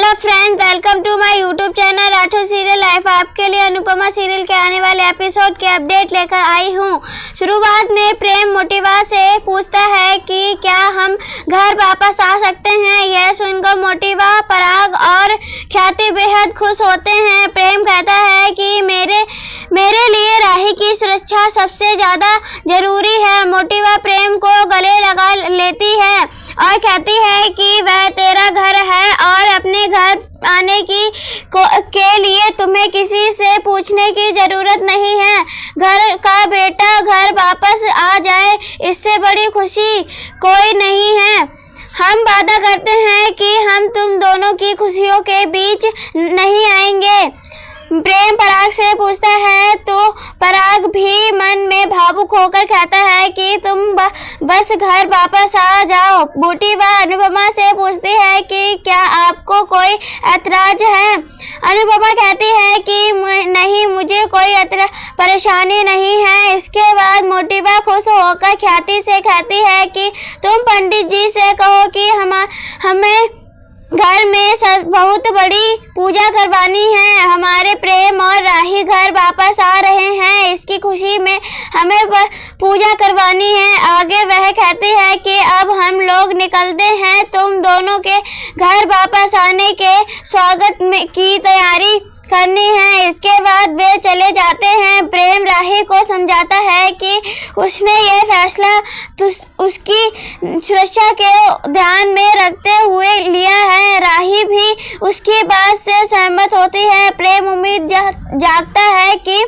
Hello friend, welcome to my YouTube channel Rathore serial life. आपके लिए Anupama serial के आने वाले एपिसोड के अपडेट लेकर आई हूँ। शुरुआत में प्रेम मोटिवा से पूछता है कि क्या हम घर वापस आ सकते हैं। यह सुनकर मोटिवा, पराग और ख्याति बेहद खुश होते हैं। प्रेम कहता है कि मेरे लिए राही की सुरक्षा सबसे ज़्यादा ज़रूरी है। मोटिवा प्रेम को गले लगा लेती है और कहती है कि वह तेरा घर है और अपने घर आने के लिए तुम्हें किसी से पूछने की ज़रूरत नहीं है। घर का बेटा घर वापस आ जाए, इससे बड़ी खुशी कोई नहीं है। हम वादा करते हैं कि हम तुम दोनों की खुशियों के बीच नहीं आएंगे। प्रेम पराग से पूछता है तो पराग भी मन में भावुक होकर कहता है कि तुम बस घर वापस आ जाओ। मोटिवा अनुपमा से पूछती है कि क्या आपको कोई ऐतराज है। अनुपमा कहती है कि नहीं, मुझे कोई परेशानी नहीं है। इसके बाद मोटिवा खुश होकर ख्याति से कहती है कि तुम पंडित जी से कहो कि हमें घर में बहुत बड़ी पूजा करवानी है। हमारे प्रेम और राही घर वापस आ रहे हैं, इसकी खुशी में हमें पूजा करवानी है। आगे वह कहती है कि अब हम लोग निकलते हैं, तुम दोनों के घर वापस आने के स्वागत की तैयारी करनी है। इसके बाद वे चले जाते हैं। प्रेम राही को समझाता है कि उसने ये फैसला उसकी सुरक्षा के ध्यान में रखते हुए लिया है। राही भी उसकी बात से सहमत होती है। प्रेम उम्मीद जागता है कि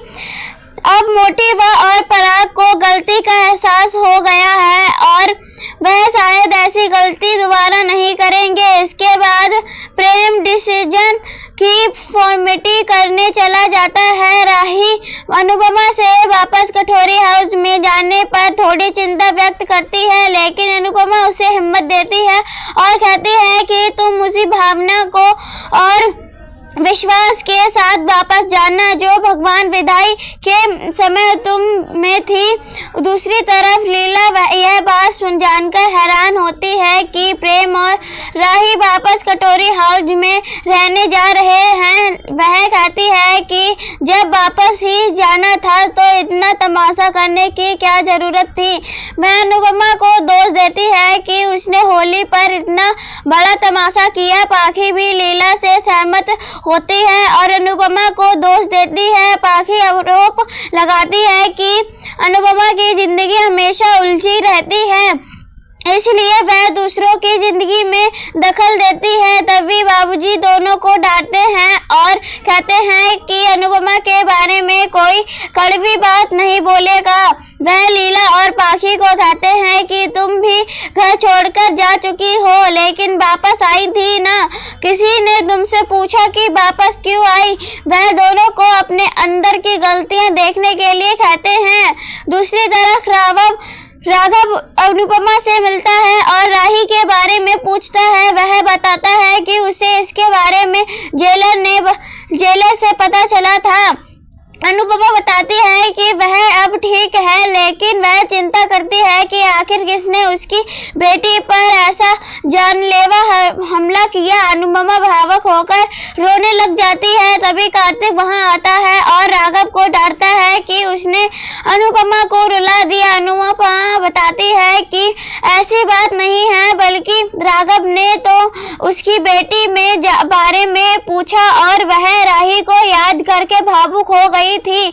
अब मोटिवा और पराग को गलती का एहसास हो गया है और वह शायद ऐसी गलती दोबारा नहीं करेंगे। इसके बाद प्रेम डिसीजन की फॉर्मेलिटी करने चला जाता है। राही अनुपमा से वापस कठोरी हाउस में जाने पर थोड़ी चिंता व्यक्त करती है, लेकिन अनुपमा उसे हिम्मत देती है और कहती है कि तुम उसी भावना को और विश्वास के साथ वापस जाना जो भगवान विदाई के समय तुम में थी। दूसरी तरफ लीला यह बात जानकर हैरान होती है कि प्रेम और राही वापस कटोरी हाउस में रहने जा रहे हैं। वह कहती है कि जब वापस ही जाना था तो इतना तमाशा करने की क्या जरूरत थी। वह अनुपमा को दोष देती है कि उसने होली पर इतना बड़ा तमाशा किया। पाखी भी लीला से सहमत होती है और अनुपमा को दोष देती है। पाखी आरोप लगाती है कि अनुपमा की जिंदगी हमेशा उलझी रहती है, इसलिए वह दूसरों की जिंदगी में दखल देती है। तभी बाबूजी दोनों को डांटते हैं और कहते हैं कि अनुपमा के बारे में कोई कड़वी बात नहीं बोलेगा। वह लीला और पाखी को कहते हैं कि तुम भी घर छोड़कर जा चुकी हो, लेकिन वापस आई थी ना। किसी ने तुमसे पूछा कि वापस क्यों आई। वह दोनों को अपने अंदर की गलतियां देखने के लिए कहते हैं। दूसरी तरफ राघव अनुपमा से मिलता है और राही के बारे में पूछता है। वह बताता है कि उसे इसके बारे में जेलर से पता चला था। अनुपमा बताती है कि वह अब ठीक है, लेकिन वह चिंता करती है कि आखिर किसने उसकी बेटी पर ऐसा जानलेवा हमला किया। अनुपमा भावुक होकर रोने लग जाती है। तभी कार्तिक वहां आता है और राघव को डांटता है कि उसने अनुपमा को रुला दिया। अनुपमा बताती है कि ऐसी बात नहीं है, बल्कि राघव ने तो उसकी बेटी में बारे में पूछा और वह राही को याद करके भावुक हो गई थी।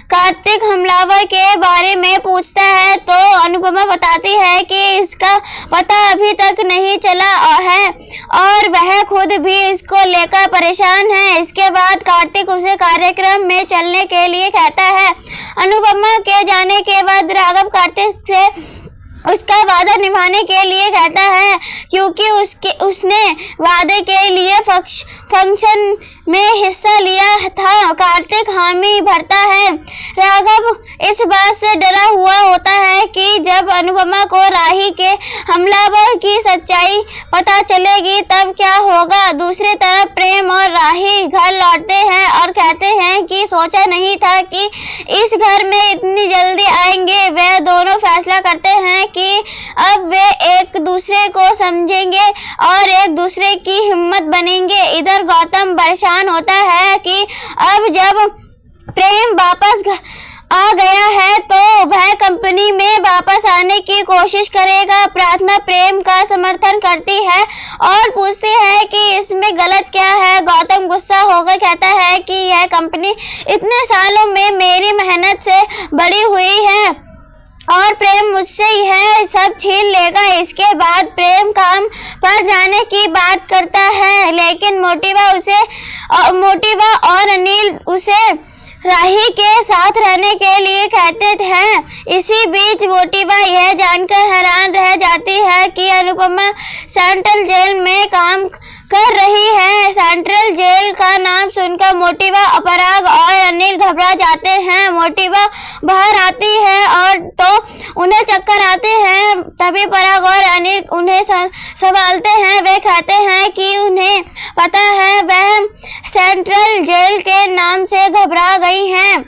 कार्तिक हमलावर के बारे में पूछता है तो अनुपमा बताती है कि इसका पता अभी तक नहीं चला है और वह खुद भी इसको लेकर परेशान है। इसके बाद कार्तिक उसे कार्यक्रम में चलने के लिए कहता है। अनुपमा के जाने के बाद राघव कार्तिक से उसका वादा निभाने के लिए कहता है, क्योंकि उसने वादे के लिए फंक्शन में हिस्सा लिया था। कार्तिक हामी भरता है। राघव इस बात से डरा हुआ होता है कि जब अनुपमा को राही के हमलावर की सच्चाई पता चलेगी तब क्या होगा। दूसरी तरफ प्रेम और राही घर लौटते हैं और कहते हैं कि सोचा नहीं था कि इस घर में इतनी जल्दी आएंगे। वे दोनों फैसला करते हैं कि अब वे एक दूसरे को समझेंगे और एक दूसरे की हिम्मत बनेंगे। इधर गौतम परेशान होता है कि अब जब प्रेम वापस आ गया है तो वह कंपनी में वापस आने की कोशिश करेगा। प्रार्थना प्रेम का समर्थन करती है और पूछती है कि इसमें गलत क्या है। गौतम गुस्सा होकर कहता है कि यह कंपनी इतने सालों में मेरी मेहनत से बड़ी हुई है और प्रेम मुझसे यह सब छीन लेगा। इसके बाद प्रेम काम पर जाने की बात करता है, लेकिन मोटिवा और अनिल उसे राही के साथ रहने के लिए कहते हैं। इसी बीच मोटिवा यह जानकर हैरान रह जाती है कि अनुपमा सेंट्रल जेल में काम कर रही है। सेंट्रल जेल का नाम सुनकर मोटिवा, पराग और अनिल घबरा जाते हैं। मोटिवा बाहर आती है और तो उन्हें चक्कर आते हैं। तभी पराग और अनिल उन्हें संभालते हैं। वे कहते हैं कि उन्हें पता है वह सेंट्रल जेल के नाम से घबरा गई हैं।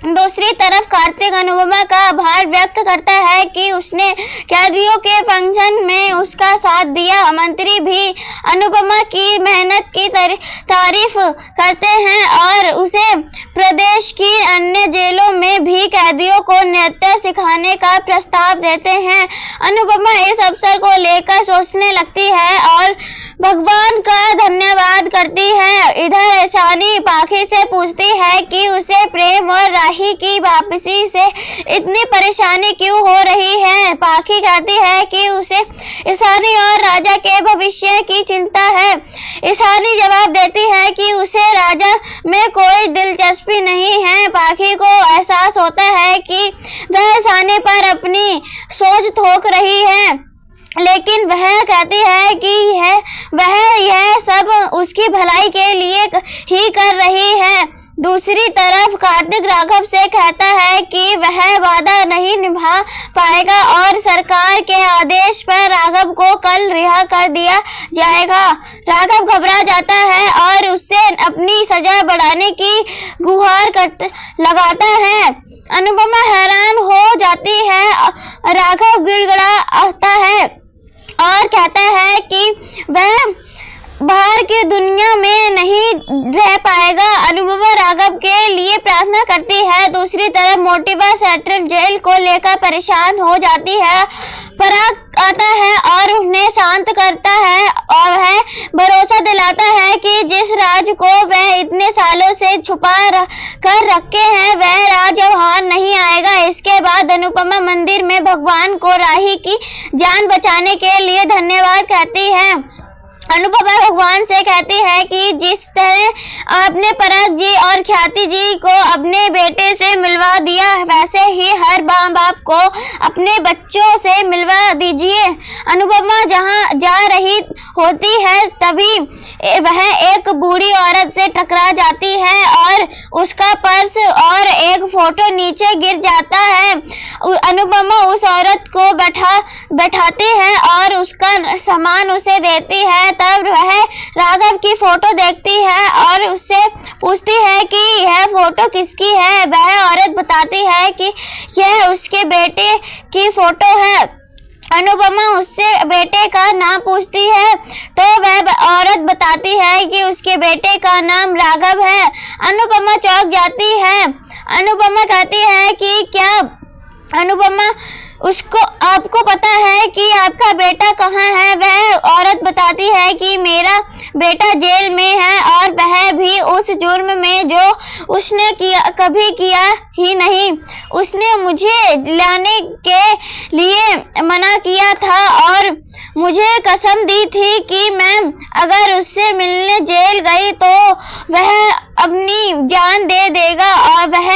दूसरी तरफ कार्तिक अनुपमा का आभार व्यक्त करता है कि उसने कैदियों के फंक्शन में उसका साथ दिया। मंत्री भी अनुपमा की मेहनत की तारीफ करते हैं और उसे प्रदेश की अन्य जेलों में भी कैदियों को नृत्य सिखाने का प्रस्ताव देते हैं। अनुपमा इस अवसर को लेकर सोचने लगती है और भगवान का धन्यवाद करती है। इधर ऐशानी पाखी से पूछती है कि उसे प्रेम और राही की वापसी से इतनी परेशानी क्यों हो रही है। पाखी कहती है कि उसे ईशानी और राजा के भविष्य की चिंता है। ईशानी जवाब देती है कि उसे राजा में कोई दिलचस्पी नहीं है। पाखी को एहसास होता है कि वह ईशानी पर अपनी सोच थोप रही है, लेकिन वह कहती है कि वह यह सब उसकी भलाई के लिए ही कर रही है। दूसरी तरफ कार्तिक राघव से कहता है कि वह वादा नहीं निभा पाएगा और सरकार के आदेश पर राघव को कल रिहा कर दिया जाएगा। राघव घबरा जाता है और उससे अपनी सजा बढ़ाने की गुहार लगाता है। अनुपमा हैरान हो जाती है। राघव गिड़गिड़ाता है और कहता है कि वह बाहर की दुनिया में नहीं रह पाएगा। अनुपमा राघव के लिए प्रार्थना करती है। दूसरी तरफ मोटिवा सेंट्रल जेल को लेकर परेशान हो जाती है। पराग आता है और उन्हें शांत करता है और वह भरोसा दिलाता है कि जिस राज को वह इतने सालों से छुपा कर रखे हैं वह राज अब हार नहीं आएगा। इसके बाद अनुपमा मंदिर में भगवान को राही की जान बचाने के लिए धन्यवाद कहती है। अनुपमा भगवान से कहती है कि जिस तरह आपने पराग जी और ख्याति जी को अपने बेटे से मिलवा दिया, वैसे ही हर माँ बाप को अपने बच्चों से मिलवा दीजिए। अनुपमा जहाँ जा रही होती है तभी वह एक बूढ़ी औरत से टकरा जाती है और उसका पर्स और एक फोटो नीचे गिर जाता है। अनुपमा उस औरत को बैठाती है और उसका सामान उसे देती है। तब वह राघव की फोटो देखती है और उससे पूछती है कि यह फोटो किसकी है। वह औरत बताती है कि यह उसके बेटे की फोटो है। अनुपमा उससे बेटे का नाम पूछती है तो वह औरत बताती है कि उसके बेटे का नाम राघव है। अनुपमा चौंक जाती है। अनुपमा कहती है कि क्या अनुपमा उसको आपको पता है कि आपका बेटा कहाँ है। वह औरत बताती है कि मेरा बेटा जेल में है और वह भी उस जुर्म में जो उसने कभी किया ही नहीं। उसने मुझे लाने के लिए मना किया था और मुझे कसम दी थी कि मैं अगर उससे मिलने जेल गई तो वह अपनी जान दे देगा। और वह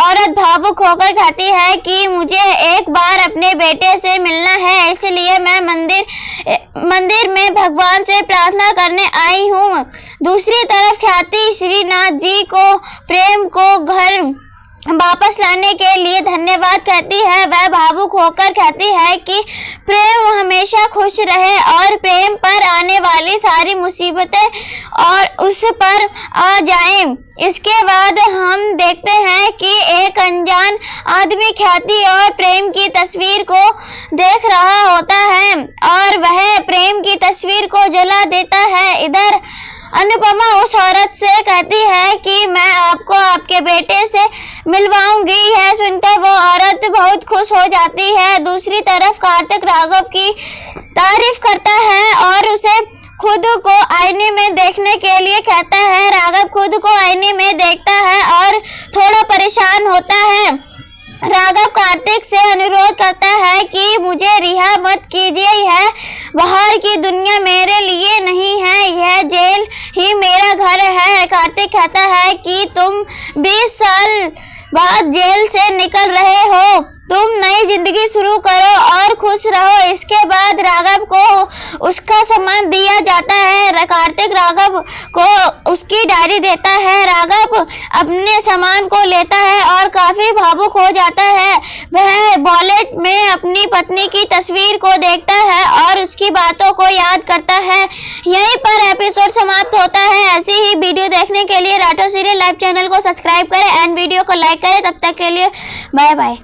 औरत भावुक होकर कहती है कि मुझे एक बार अपने बेटे से मिलना है, इसलिए मैं मंदिर में भगवान से प्रार्थना करने आई हूँ। दूसरी तरफ ख्याति श्रीनाथ जी को प्रेम को घर वापस लाने के लिए धन्यवाद कहती है। वह भावुक होकर कहती है कि प्रेम हमेशा खुश रहे और प्रेम पर आने वाली सारी मुसीबतें और उस पर आ जाएं। इसके बाद हम देखते हैं कि एक अनजान आदमी ख्याति और प्रेम की तस्वीर को देख रहा होता है और वह प्रेम की तस्वीर को जला देता है। इधर अनुपमा उस औरत से कहती है कि मैं आपको आपके बेटे से मिलवाऊंगी। यह सुनकर वो औरत बहुत खुश हो जाती है। दूसरी तरफ कार्तिक राघव की तारीफ करता है और उसे खुद को आईने में देखने के लिए कहता है। राघव खुद को आईने में देखता है और थोड़ा परेशान होता है। राघव कार्तिक से अनुरोध करता है कि मुझे रिहा मत कीजिए, यह बाहर की दुनिया मेरे लिए नहीं है, यह जेल ही मेरा घर है। कार्तिक कहता है कि तुम 20 साल बाद जेल से निकल रहे हो, तुम नई जिंदगी शुरू करो और खुश रहो। इसके बाद राघव को उसका सामान दिया जाता है। कार्तिक राघव को उसकी डायरी देता है। राघव अपने सामान को लेता है और काफी भावुक हो जाता है। वह वॉलेट में अपनी पत्नी की तस्वीर को देखता है और उसकी बातों को याद करता है। यहीं पर एपिसोड समाप्त होता है। ऐसी ही वीडियो देखने के लिए राठौर सीरियल लाइव चैनल को सब्सक्राइब करें एंड वीडियो को लाइक करें। तब तक के लिए बाय बाय।